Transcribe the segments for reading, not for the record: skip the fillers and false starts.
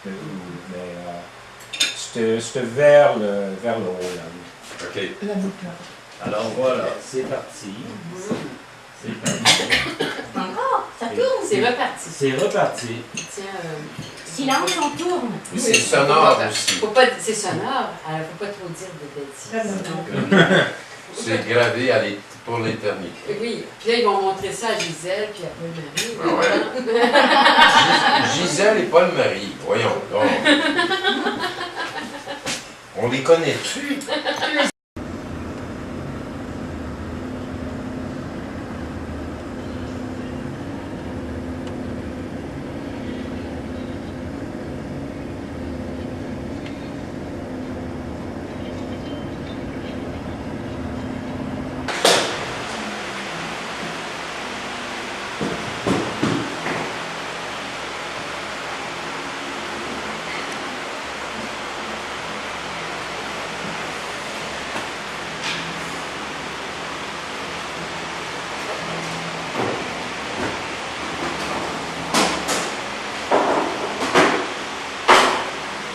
Mais c'était vers le haut, là. OK. Alors voilà, c'est parti. C'est parti. Encore? Ça tourne? C'est reparti. C'est reparti. Tiens, Silence, on tourne. Mais c'est sonore aussi. faut pas, c'est sonore, alors faut pas trop dire de bêtises. C'est gravé pour l'éternité. Oui, puis là, ils vont montrer ça à Gisèle, puis après Marie. Ah ouais. Gisèle et Paul Marie, voyons donc. On les connaît-tu?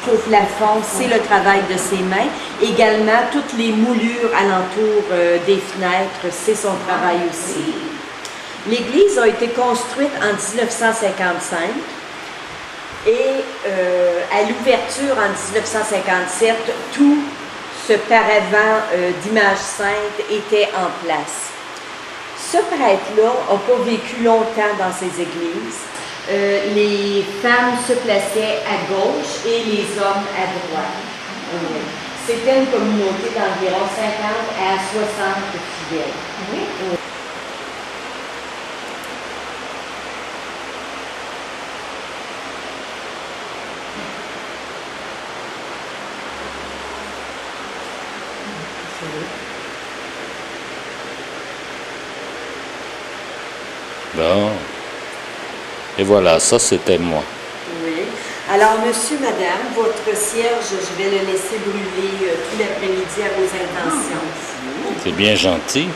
Au plafond, c'est le travail de ses mains. Également, toutes les moulures alentour des fenêtres, c'est son travail aussi. L'église a été construite en 1955 et à l'ouverture en 1957, tout ce paravent d'images saintes était en place. Ce prêtre-là n'a pas vécu longtemps dans ces églises. Les femmes se plaçaient à gauche et les hommes à droite. C'était une communauté d'environ 50 à 60 fidèles. Oui. Bon. Et voilà, ça c'était moi. Oui. Alors, monsieur, madame, votre cierge, je vais le laisser brûler tout l'après-midi à vos intentions. C'est bien gentil.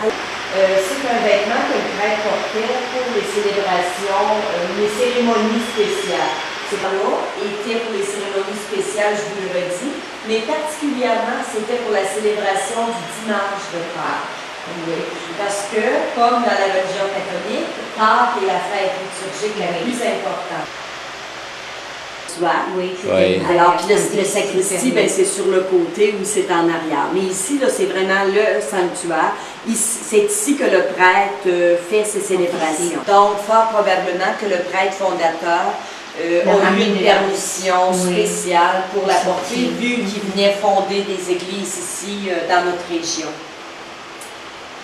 C'est un vêtement que le prêtre portait pour les célébrations, les cérémonies spéciales. Ces là étaient pour les cérémonies spéciales, je vous le redis, mais particulièrement, c'était pour la célébration du dimanche de Pâques. Oui. Parce que, comme dans la religion catholique, Pâques est la fête liturgique la plus importante. Oui, oui. Alors, puis le sacristie, ben, c'est sur le côté ou c'est en arrière. Mais ici, là, c'est vraiment le sanctuaire. C'est ici que le prêtre fait ses célébrations. Donc, fort probablement que le prêtre fondateur a eu une permission spéciale pour la porter, vu qu'il venait fonder des églises ici dans notre région.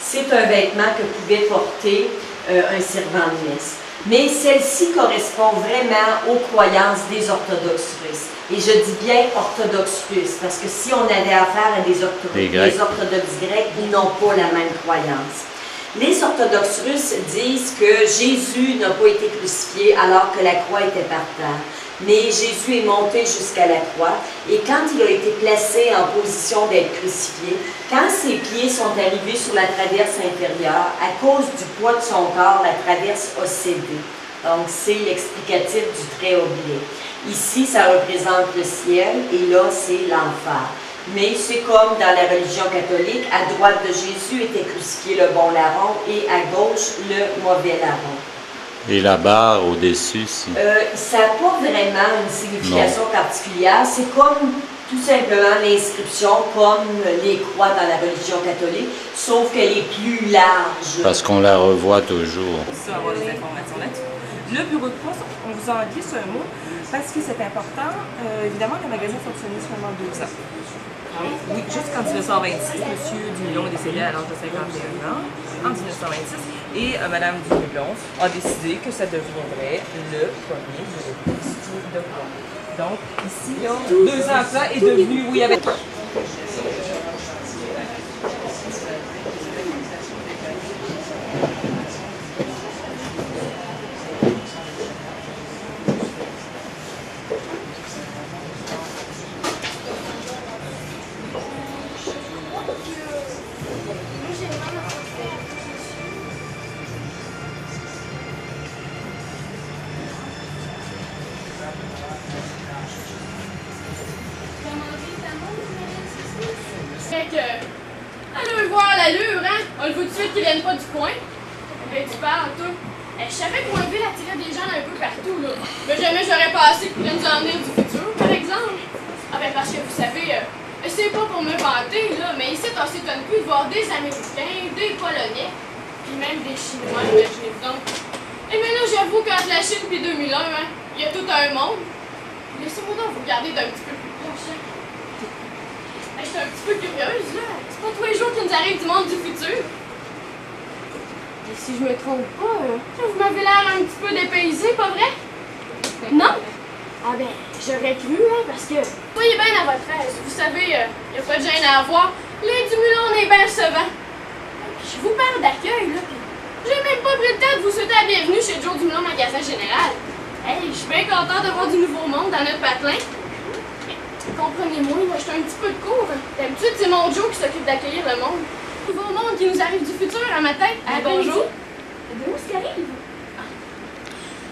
C'est un vêtement que pouvait porter un servant de messe. Mais celle-ci correspond vraiment aux croyances des orthodoxes russes. Et je dis bien orthodoxes russes, parce que si on avait affaire à des orthodoxes grecs, ils n'ont pas la même croyance. Les orthodoxes russes disent que Jésus n'a pas été crucifié alors que la croix était par terre. Mais Jésus est monté jusqu'à la croix et quand il a été placé en position d'être crucifié, quand ses pieds sont arrivés sur la traverse inférieure, à cause du poids de son corps, la traverse a cédé. Donc c'est l'explicatif du très haut biais. Ici, ça représente le ciel et là, c'est l'enfer. Mais c'est comme dans la religion catholique, à droite de Jésus était crucifié le bon larron et à gauche le mauvais larron. Et la barre au-dessus, si. Ça n'a pas vraiment une signification particulière. C'est comme tout simplement l'inscription, comme les croix dans la religion catholique, sauf qu'elle est plus large. Parce qu'on la revoit toujours. Ça, avoir des informations là-dessus. Le bureau de poste, on vous en glisse un mot, parce que c'est important. Évidemment, le magasin fonctionnait seulement 2 ans. Oui, jusqu'en 1926, M. Dumilon est décédé à l'âge de 51 ans, en 1926, et Mme Dumilon a décidé que ça deviendrait le premier bureau de poste de Rouen. Donc, ici, là, 2 ans après, est devenu, oui, avec... Fait que, allez voir l'allure, hein? On le voit tout de suite qu'ils viennent pas du coin. Ben, tu parles, toi. Je savais que mon ville attirait des gens un peu partout, là. Mais jamais j'aurais pensé qu'ils pourraient nous emmener du futur, par exemple. Ah ben, parce que vous savez, c'est pas pour me vanter, là, mais ici, on s'étonne plus de voir des Américains, des Polonais, puis même des Chinois, imaginez-vous donc. Et maintenant, j'avoue qu'entre la Chine puis 2001, hein, il y a tout un monde. Laissez-moi donc vous regarder d'un petit peu plus proche, hein. Je suis un petit peu curieuse, là. C'est pas tous les jours qu'il nous arrive du monde du futur. Et si je me trompe pas, vous m'avez l'air un petit peu dépaysé, pas vrai? Non? Ah ben, j'aurais cru, hein, parce que... Soyez bien à votre aise. Vous savez, y a pas de gêne à avoir. Les Dumulon, on est bien recevants. Puis je vous parle d'accueil, là. J'ai même pas pris le temps de vous souhaiter la bienvenue chez Joe Dumulon Magasin Général. Hey, je suis bien contente d'avoir du nouveau monde dans notre patelin. Comprenez-moi, moi, je suis un petit peu de cours. D'habitude, c'est mon Joe qui s'occupe d'accueillir le monde. Nouveau monde qui nous arrive du futur à matin. Bonjour. De où est-ce qu'il arrive?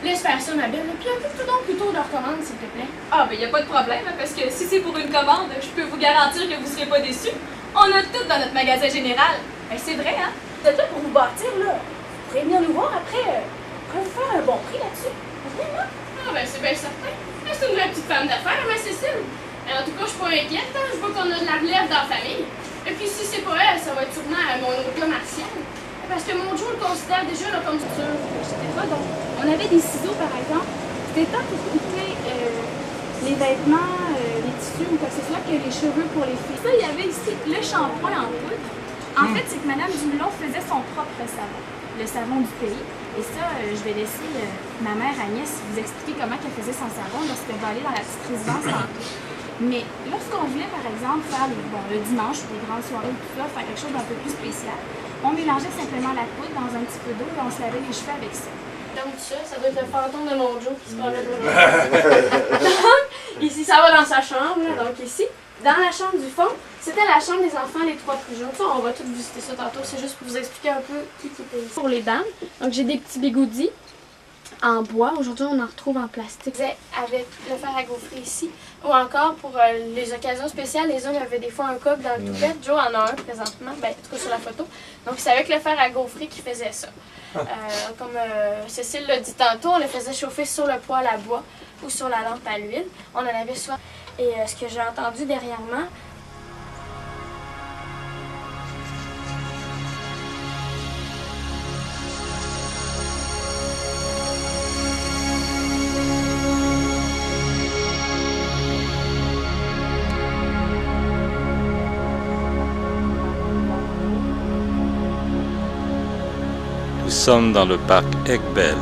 Laisse faire ça, ma belle. Puis un peu tout donc plutôt de leur commande, s'il te plaît. Ah, ben, y a pas de problème, parce que si c'est pour une commande, je peux vous garantir que vous serez pas déçus. On a tout dans notre magasin général. Ben, c'est vrai, hein? Vous êtes là pour vous bâtir, là. Vous pourrez venir nous voir après. On pourrait vous faire un bon prix là-dessus. Vraiment? Ah, ben, c'est bien certain. C'est une vraie petite femme d'affaires, ma Cécile. En tout cas, je suis pas inquiète, hein? Je vois qu'on a de la relève dans la famille. Et puis, si c'est pas elle, ça va être sûrement mon autre gars Martial. Parce que mon Joe le considère déjà là, comme sûr. Donc, on avait des ciseaux, par exemple. C'était tant pour couper les vêtements, les tissus ou quoi que ce soit que les cheveux pour les filles. Ça, il y avait ici le shampoing en poudre. En fait, c'est que Madame Dumulon faisait son propre savon, le savon du pays. Et ça, je vais laisser ma mère Agnès vous expliquer comment elle faisait son savon lorsqu'elle va aller dans la petite résidence tantôt. Mais lorsqu'on voulait, par exemple, faire le dimanche, les grandes soirées, tout ça, faire quelque chose d'un peu plus spécial, on mélangeait simplement la poudre dans un petit peu d'eau et on se lavait les cheveux avec ça. Donc ça doit être le fantôme de mon Joe qui se parlait de moi. Ici, ça va dans sa chambre, là, donc ici. Dans la chambre du fond, c'était la chambre des enfants, les trois plus jeunes. Ça, on va tout visiter ça tantôt, c'est juste pour vous expliquer un peu qui était ici. Pour les dames, donc j'ai des petits bigoudis en bois. Aujourd'hui, on en retrouve en plastique. Avec le fer à gaufrer ici. Ou encore, pour les occasions spéciales, les hommes avaient des fois un couple dans le toupette. Joe en a un présentement, ben, en tout cas sur la photo. Donc, c'est avec le fer à gaufrer qu'il faisait ça. Comme Cécile l'a dit tantôt, on le faisait chauffer sur le poêle à bois ou sur la lampe à l'huile. On en avait soit. Et ce que j'ai entendu dernièrement, Nous sommes dans le parc Egbel.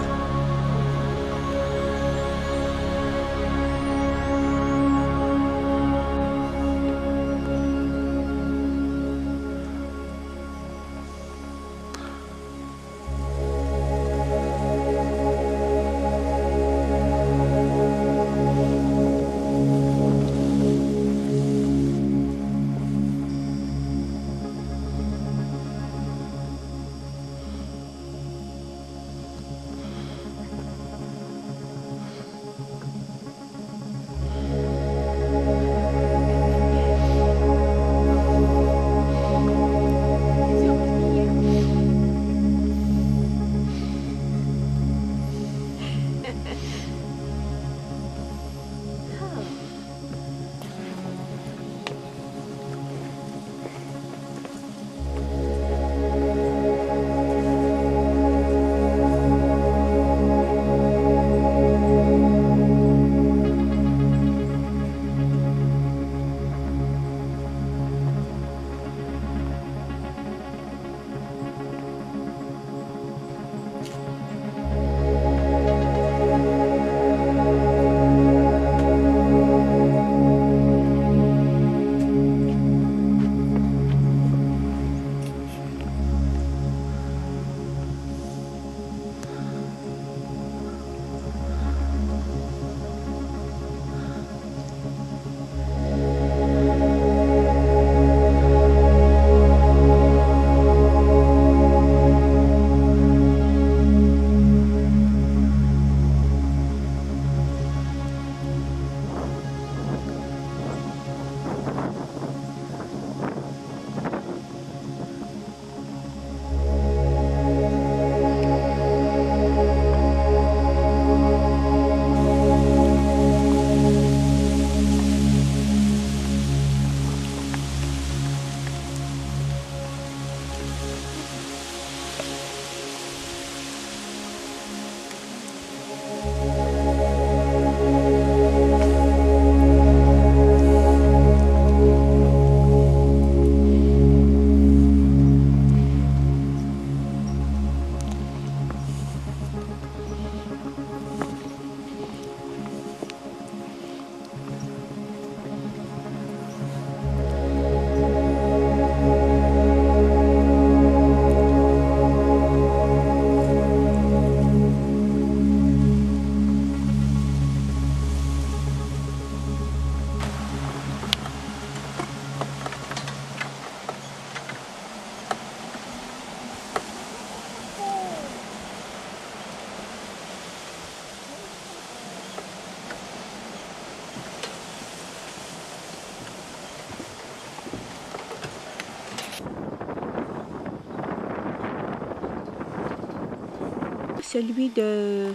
celui de...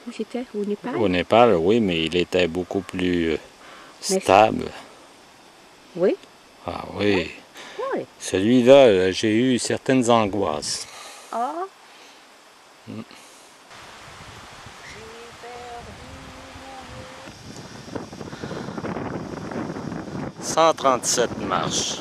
Où c'était? Au Népal? Au Népal, oui, mais il était beaucoup plus stable. Oui? Ah oui. Oui. Celui-là, j'ai eu certaines angoisses. Ah. 137 marches.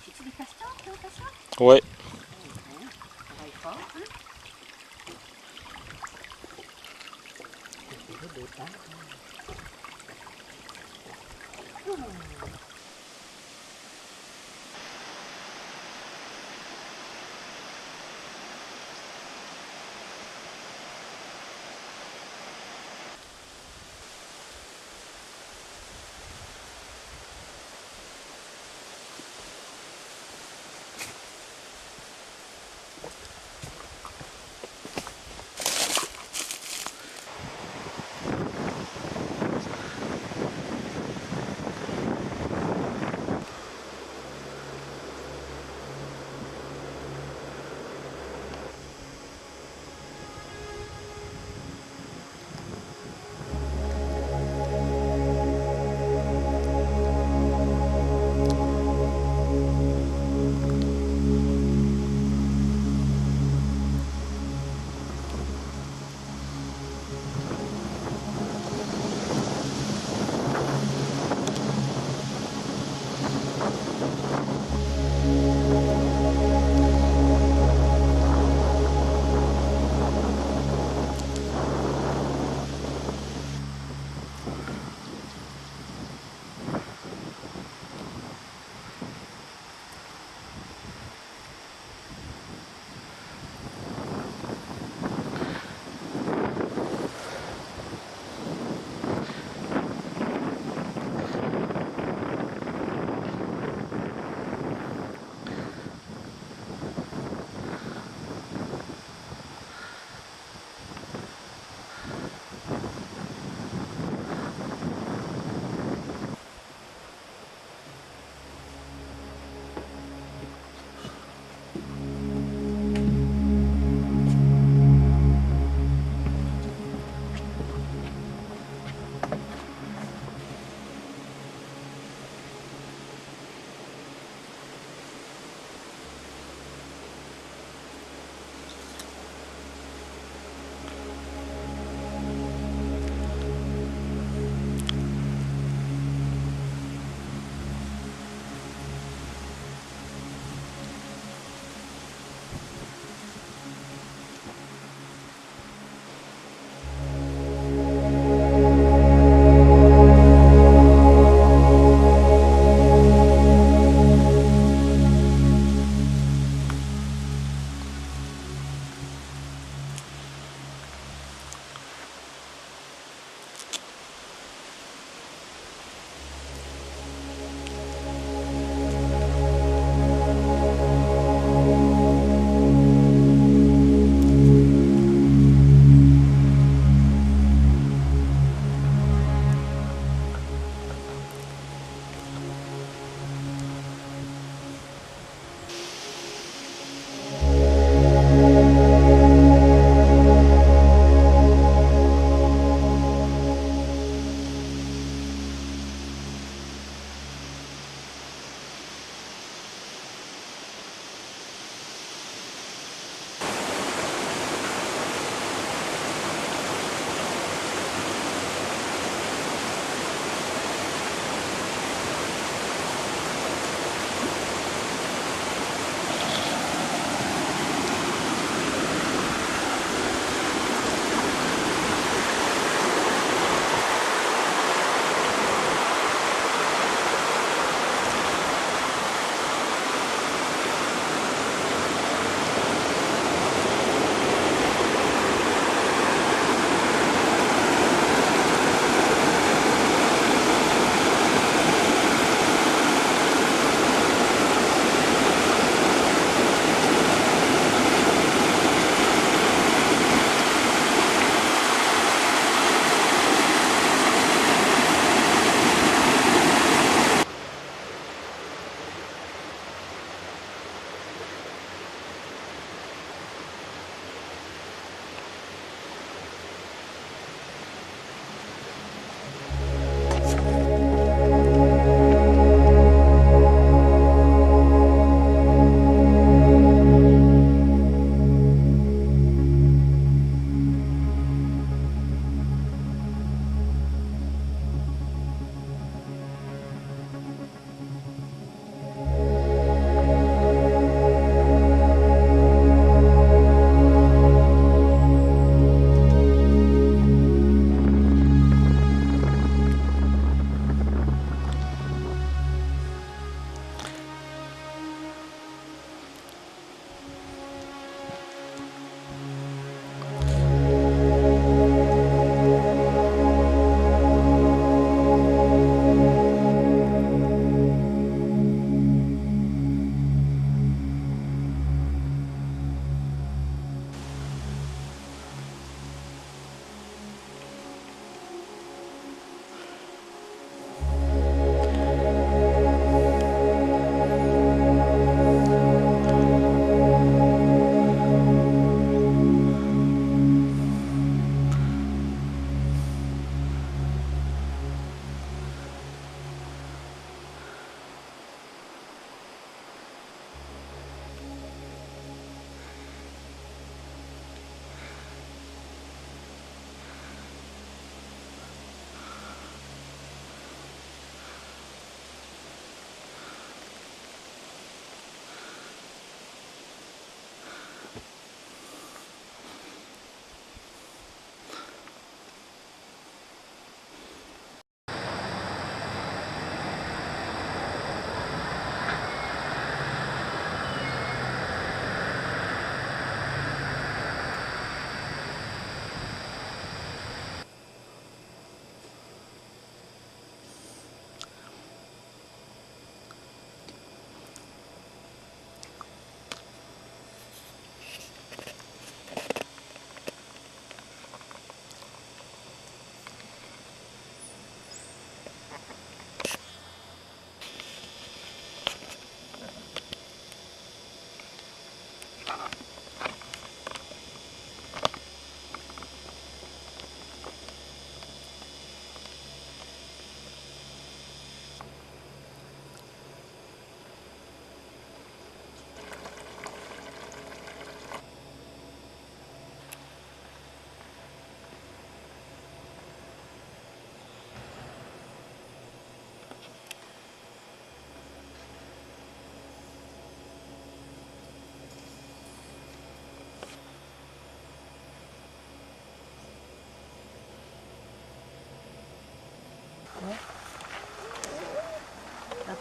J'ai-tu des castors, toi, ça? Oui. Travaille fort, hein?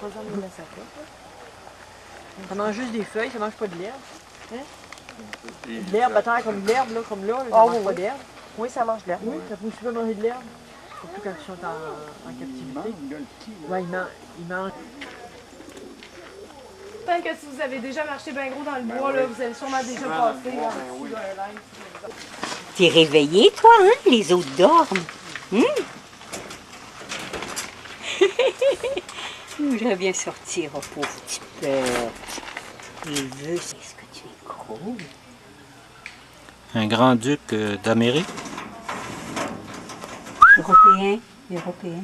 pas besoin de mettre la sacoche. Ça mange juste des feuilles, ça mange pas de l'herbe. Hein? De l'herbe à terre comme de l'herbe, là, comme là, ça mange pas d'herbe. Oui, ça mange de l'herbe. Oui, ça peut aussi pas manger de l'herbe. Surtout quand ils sont en captivité. Ouais, ils mangent. Peut-être que si vous avez déjà marché bien gros dans le bois, là, vous avez sûrement déjà passé. T'es réveillé, toi, hein? Les autres dorment. J'aimerais bien sortir, oh, pauvre petit peur. Il veut, est-ce que tu es gros? Un grand-duc d'Amérique. Européen, européen.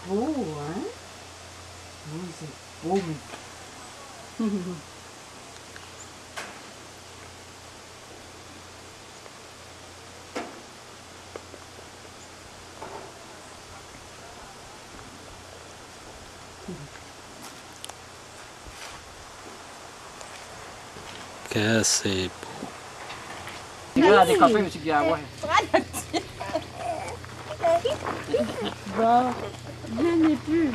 Beau, hein? Oui, c'est beau, mais... Que c'est beau. Voilà, des copains aussi qui avoir. Bon, je n'ai plus.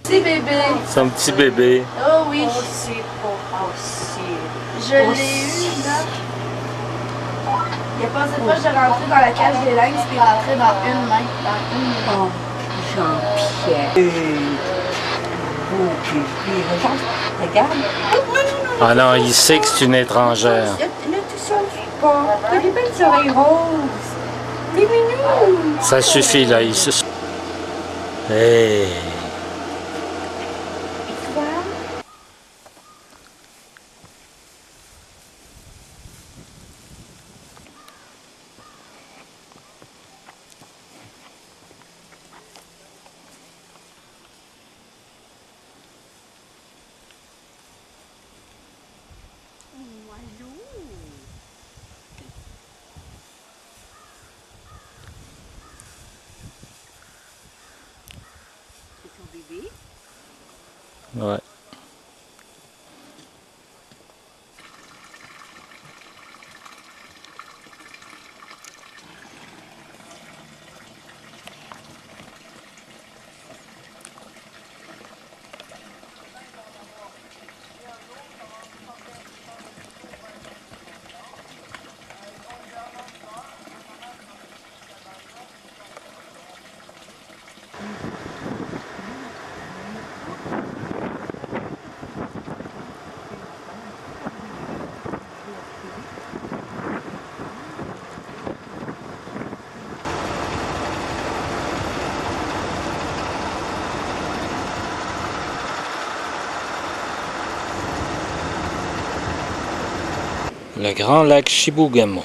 Petit bébé. Son petit bébé. Oh oui. Oh, c'est pas possible. Je l'ai eu, là. Il a passé proche de rentrer dans la cage des lynx puis rentrer dans une main. Oh, Jean-Pierre. Beau bébé. Regarde. Ah non, il sait que c'est une étrangère. Ne te sauve pas. T'as des belles oreilles roses. T'es mignon. Ça suffit, là. Il se... Hey. Ouais. Le grand lac Chibougamau.